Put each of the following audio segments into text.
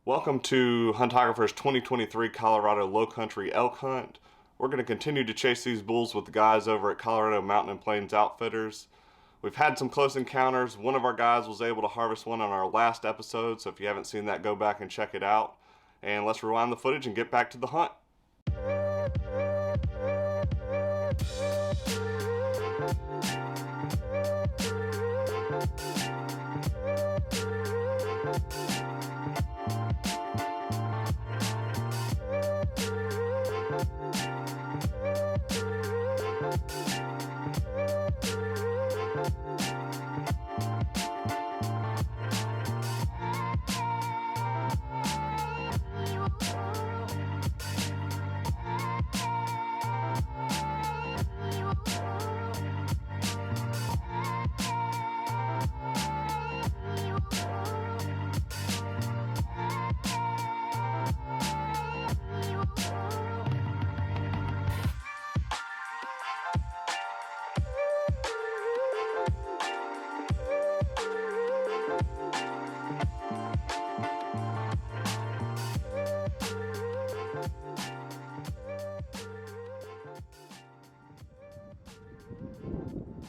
Welcome to Huntographer's 2023 Colorado Lowcountry Elk Hunt. We're going to continue to chase these bulls with the guys over at Colorado Mountain and Plains Outfitters. We've had some close encounters. One of our guys was able to harvest one on our last episode, so if you haven't seen that, go back and check it out. And let's rewind the footage and get back to the hunt.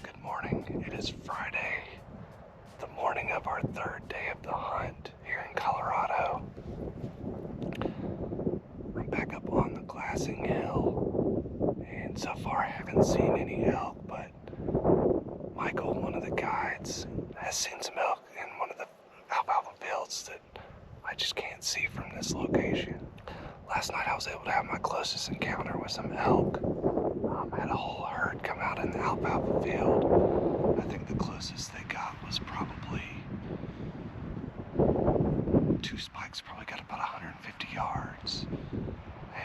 Good morning. It is Friday, the morning of our third day of the hunt here in Colorado. I'm back up on the glassing hill, and so far I haven't seen any elk, but Michael, one of the guides, has seen some elk in one of the alfalfa fields that I just can't see from this location. Last night I was able to have my closest encounter with some elk. I had a whole herd come out in the alfalfa field. I think the closest they got was probably two spikes, probably got about 150 yards.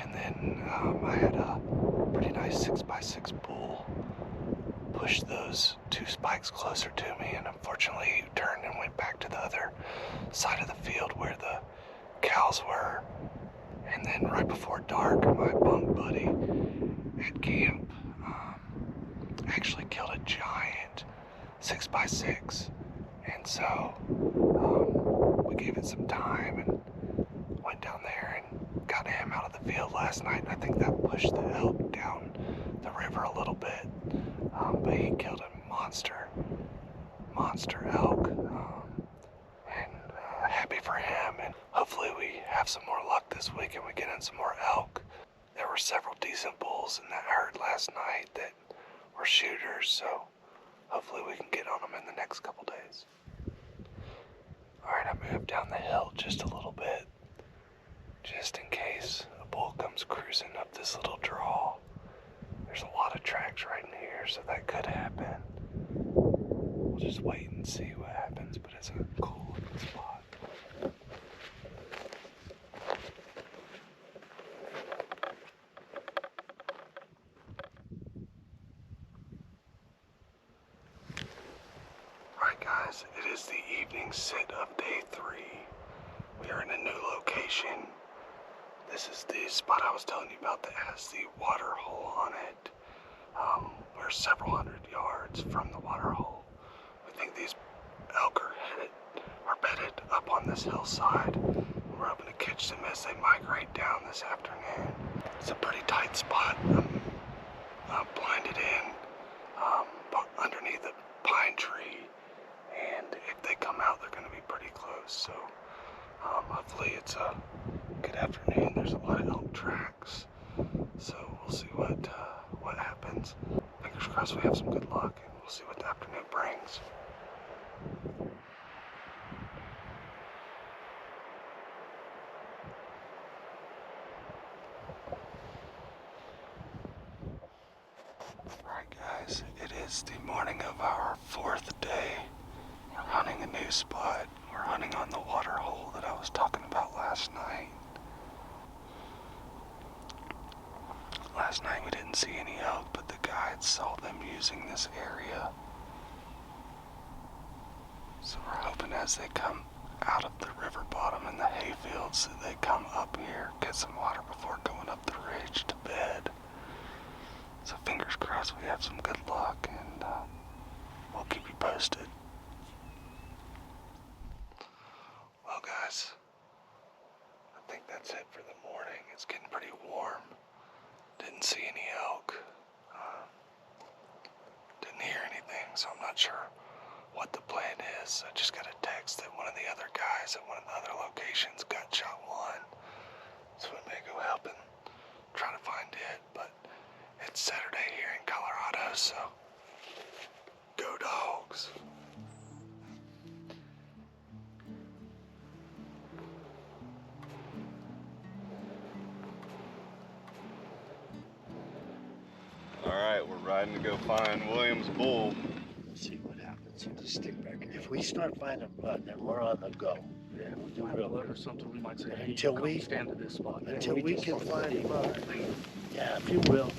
And then I had a pretty nice 6x6 bull push those two spikes closer to me, and unfortunately he turned and went back to the other side of the field where the cows were. And then right before dark, my bunk buddy at camp actually killed a giant 6x6, and so we gave it some time and went down there and got him out of the field last night. And I think that pushed the elk down the river a little bit, but he killed a monster elk, and happy for him, and hopefully we have some more luck this week and we get in some more elk. There were several decent bulls in that herd last night that were shooters, so hopefully we can get on them in the next couple days. Alright, I moved down the hill just a little bit, just in case a bull comes cruising up this little draw. There's a lot of tracks right in here, so that could happen. We'll just wait and see what happens, but it's a cool looking spot. It is the evening sit of day 3. We are in a new location. This is the spot I was telling you about that has the water hole on it. We're several hundred yards from the water hole. We think these elk are bedded up on this hillside. We're hoping to catch them as they migrate down this afternoon. It's a pretty tight spot. I'm blinded in underneath a pine tree. And if they come out, they're going to be pretty close. So hopefully it's a good afternoon. There's a lot of elk tracks, so we'll see what happens. Fingers crossed we have some good luck, and we'll see what the afternoon brings. Alright guys, it is the morning of our 4th day. We're hunting a new spot. We're hunting on the water hole that I was talking about last night. Last night we didn't see any elk, but the guides saw them using this area. So we're hoping as they come out of the river bottom in the hay fields that they come up here, get some water before going up the ridge to bed. So fingers crossed we have some good luck, and we'll keep you posted. Well guys, that's it for the morning. It's getting pretty warm. Didn't see any elk. Didn't hear anything, so I'm not sure what the plan is. I just got a text that one of the other guys at one of the other locations got shot one. So we may go help and try to find it, but it's Saturday here in Colorado, so go dogs. All right, we're riding to go find William's bull. Let's see what happens. Just stick back here. If we start finding blood, then we're on the go. Yeah, if we find blood or something, we might say, hey, Until come we stand to this spot. Until we can find blood. Yeah, if you will.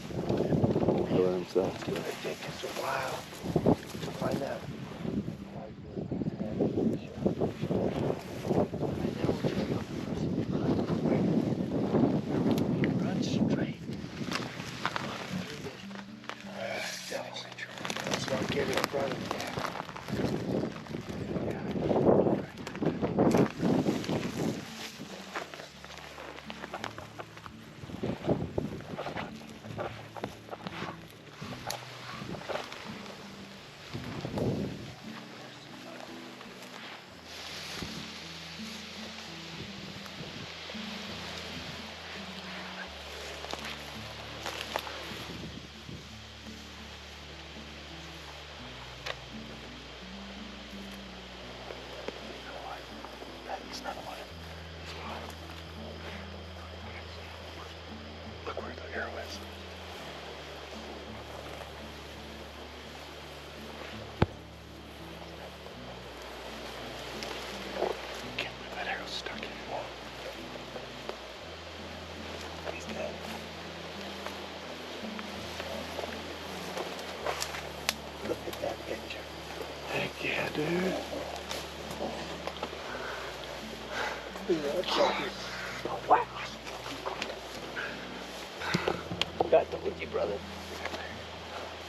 Kill himself. It's gonna take us a while to find out. Run straight. Let's not get in front of him. Look where the arrow is. Can't believe that arrow's stuck anymore. He's dead. Look at that picture. Heck yeah, dude. Wow. I told you, brother.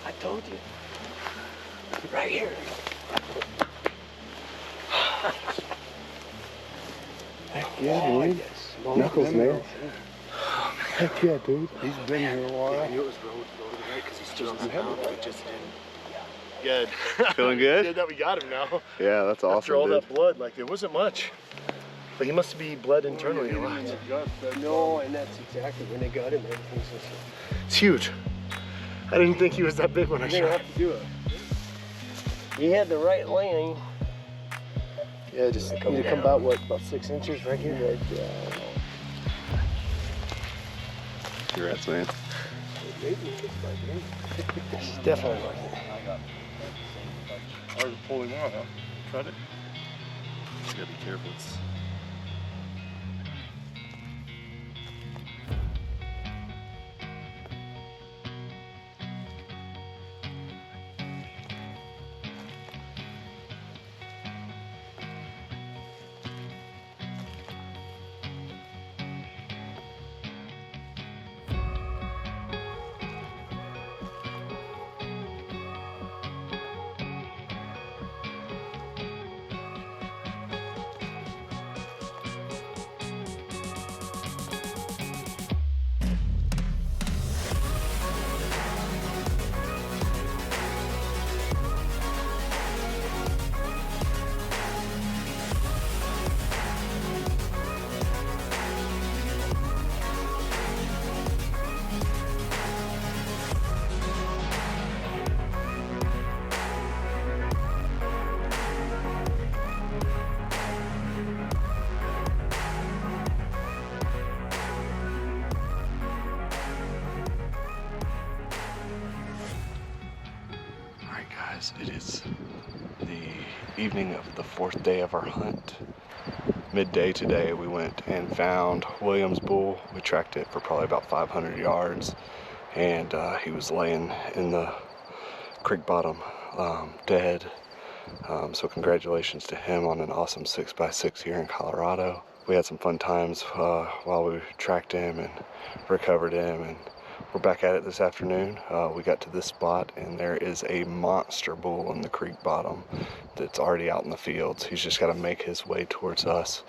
I told you. Right here. Heck yeah, dude. Knuckles, man. Heck yeah, dude. He's been here a while. I knew it was road to the right because he's still on the mound. We just didn't. Good. Feeling good? Good that we got him now. Yeah, that's awesome, After all dude. that blood, like, there wasn't much. But he must be bled internally a lot. No, and that's exactly when they got him. Everything's just. It's huge. I didn't think he was that big when I They didn't shot. have to do it. He had the right lane. Yeah, just Need to come about what, about 6 inches right here? Right, Congrats, man. It's definitely like it. hard to pull him out, huh? Tried it? You gotta be careful. It is the evening of the 4th day of our hunt. Midday today, we went and found William's bull. We tracked it for probably about 500 yards, and he was laying in the creek bottom, dead. So congratulations to him on an awesome 6x6 here in Colorado. We had some fun times while we tracked him and recovered him, and we're back at it this afternoon. We got to this spot, and there is a monster bull in the creek bottom that's already out in the fields. He's just got to make his way towards us.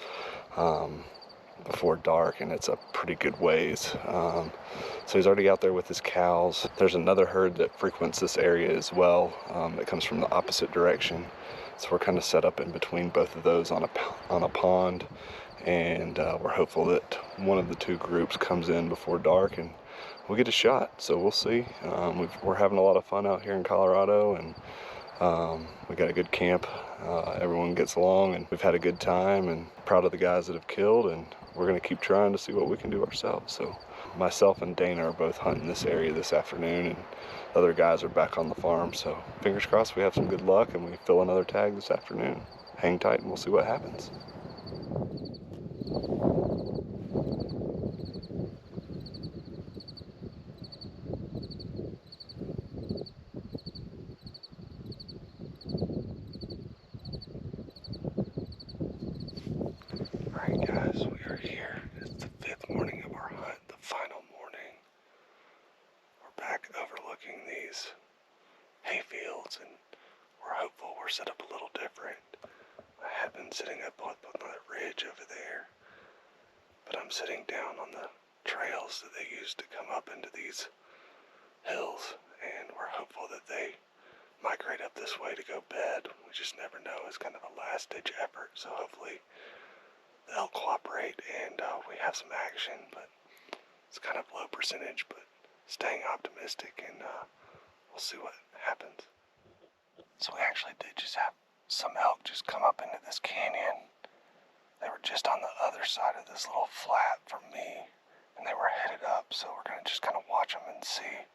before dark, and it's a pretty good ways. So he's already out there with his cows. There's another herd that frequents this area as well, that comes from the opposite direction. So we're kind of set up in between both of those on a pond, and we're hopeful that one of the two groups comes in before dark and we'll get a shot. So we'll see. We're having a lot of fun out here in Colorado, and we got a good camp. Everyone gets along, and we've had a good time, and proud of the guys that have killed, and we're going to keep trying to see what we can do ourselves. So myself and Dana are both hunting this area this afternoon, and the other guys are back on the farm. So fingers crossed we have some good luck and we fill another tag this afternoon. Hang tight and we'll see what happens. Alright guys, we are here. It's the 5th morning of our hunt, the final morning. We're back overlooking these hay fields, and we're hopeful we're set up a little different. I had been sitting up on the ridge over there, but I'm sitting down on the trails that they used to come up into these hills, and we're hopeful that they migrate up this way to go bed. We just never know. It's kind of a last-ditch effort, so hopefully they'll cooperate and we have some action, but it's kind of low percentage, but staying optimistic, and we'll see what happens. So we actually did just have some elk just come up into this canyon. They were just on the other side of this little flat from me, and they were headed up, so we're going to just kind of watch them and see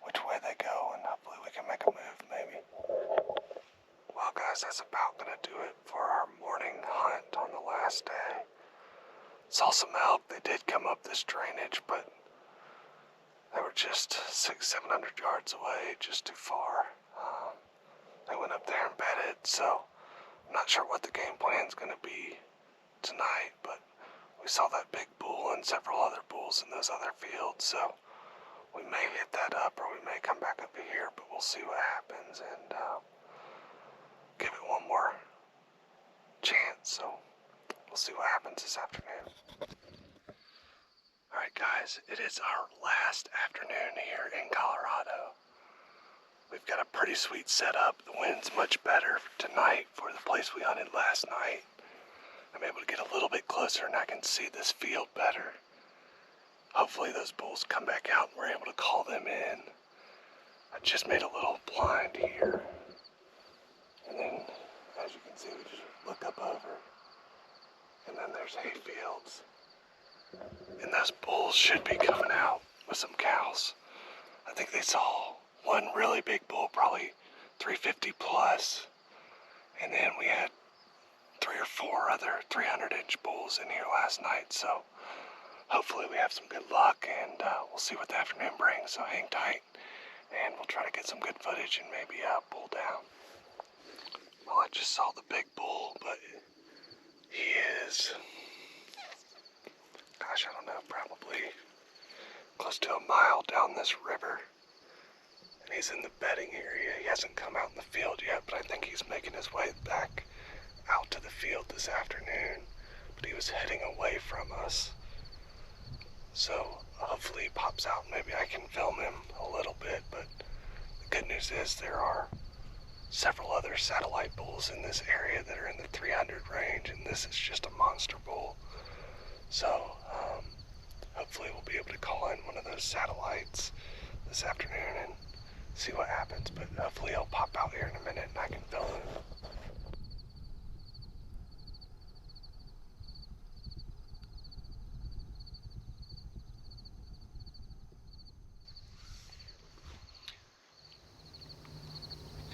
which way they go, and hopefully we can make a move maybe. Well guys, that's about going to do it for our morning hunt on the last day. Saw some elk. They did come up this drainage, but they were just 600-700 yards away, just too far. They went up there and bedded, so I'm not sure what the game plan's going to be tonight, but we saw that big bull and several other bulls in those other fields, so we may hit that up or we may come back up here, but we'll see what happens and give it one more chance. So we'll see what happens this afternoon. Alright guys, it is our last afternoon here in Colorado. We've got a pretty sweet setup. The wind's much better tonight for the place we hunted last night. I'm able to get a little bit closer and I can see this field better. Hopefully those bulls come back out and we're able to call them in. I just made a little blind here. And then, as you can see, we just look up over. And then there's hay fields. And those bulls should be coming out with some cows. I think they saw one really big bull, probably 350 plus. And then we had 3 or 4 other 300-inch bulls in here last night. So hopefully we have some good luck, and we'll see what the afternoon brings. So hang tight, and we'll try to get some good footage and maybe bull down. Well, I just saw the big bull, but he is, gosh, I don't know, probably close to a mile down this river. And he's in the bedding area. He hasn't come out in the field yet, but I think he's making his way back out to the field this afternoon. But he was heading away from us. So hopefully he pops out. Maybe I can film him a little bit, but the good news is there are several other satellite bulls in this area that are in the 300 range, and this is just a monster bull. So hopefully we'll be able to call in one of those satellites this afternoon and see what happens, but hopefully he'll pop out here in a minute and I can film him.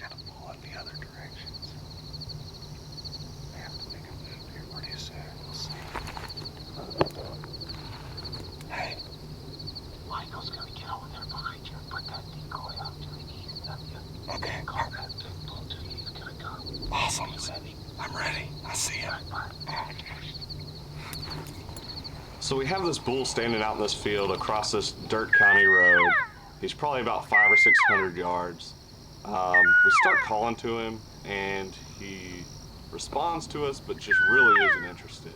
Got a bull in the other directions. We have to make a move here pretty soon. We'll see. Hey. Michael's gonna get over there behind you and put that decoy out to the east of you. Okay. Call that big bull to you. He's gonna come. Awesome. You ready? I'm ready. I see him. So we have this bull standing out in this field across this dirt county road. He's probably about 500 or 600 yards. We start calling to him and he responds to us, but just really isn't interested.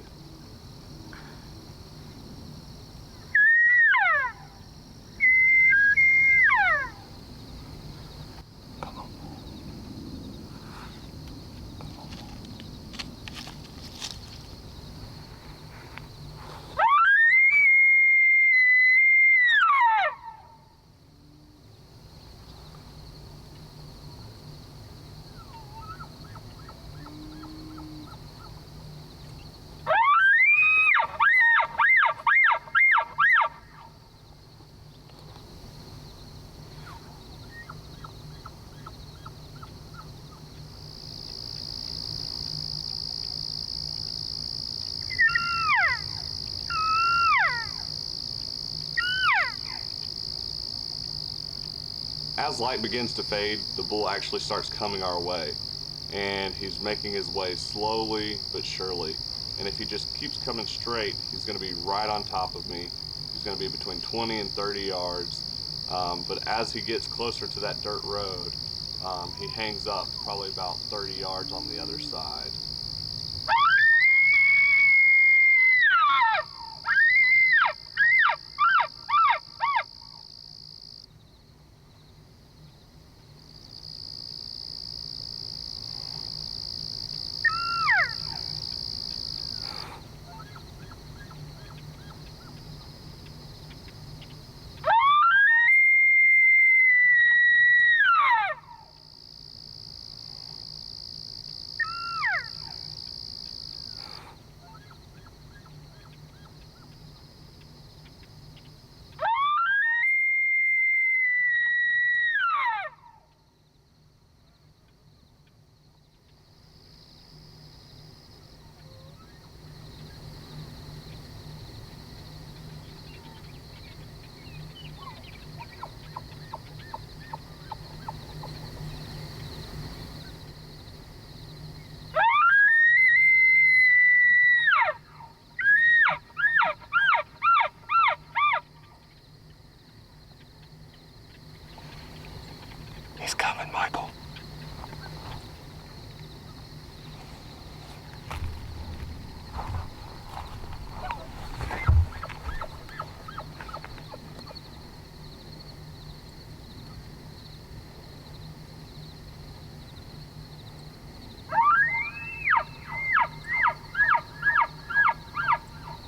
as light begins to fade, the bull actually starts coming our way, and he's making his way slowly but surely. And if he just keeps coming straight, he's going to be right on top of me. He's going to be between 20 and 30 yards. But as he gets closer to that dirt road, he hangs up probably about 30 yards on the other side. He's coming, Michael.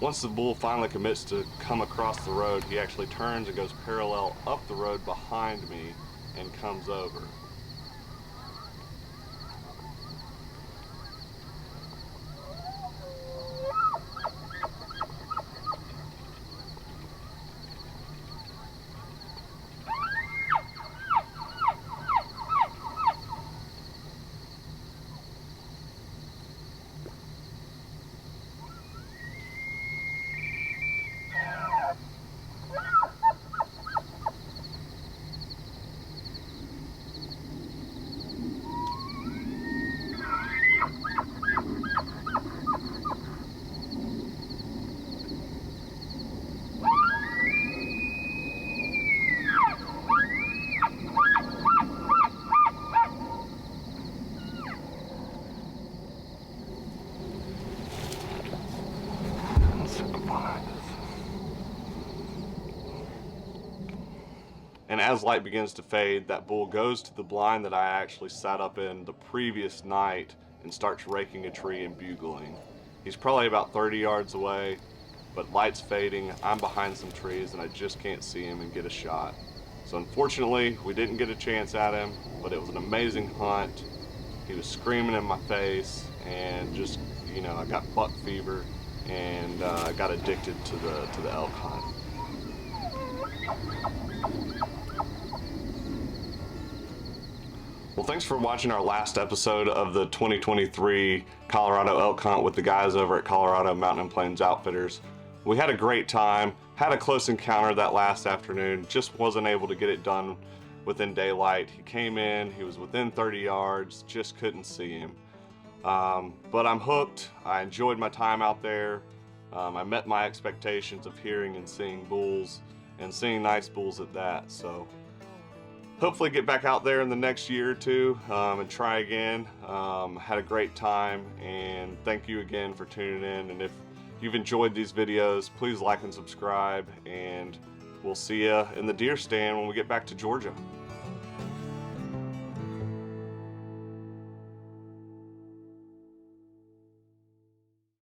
Once the bull finally commits to come across the road, he actually turns and goes parallel up the road behind me and comes over. And as light begins to fade, that bull goes to the blind that I actually sat up in the previous night and starts raking a tree and bugling. He's probably about 30 yards away, but light's fading, I'm behind some trees, and I just can't see him and get a shot. So unfortunately, we didn't get a chance at him, but it was an amazing hunt. He was screaming in my face, and just, you know, I got buck fever, and I got addicted to the elk hunt. Well, thanks for watching our last episode of the 2023 Colorado elk hunt with the guys over at Colorado Mountain and Plains Outfitters. We had a great time, had a close encounter that last afternoon, just wasn't able to get it done within daylight. He came in, he was within 30 yards, just couldn't see him. But I'm hooked. I enjoyed my time out there. I met my expectations of hearing and seeing bulls, and seeing nice bulls at that. So hopefully get back out there in the next year or two and try again. Had a great time, and thank you again for tuning in. And if you've enjoyed these videos, please like and subscribe, and we'll see you in the deer stand when we get back to Georgia.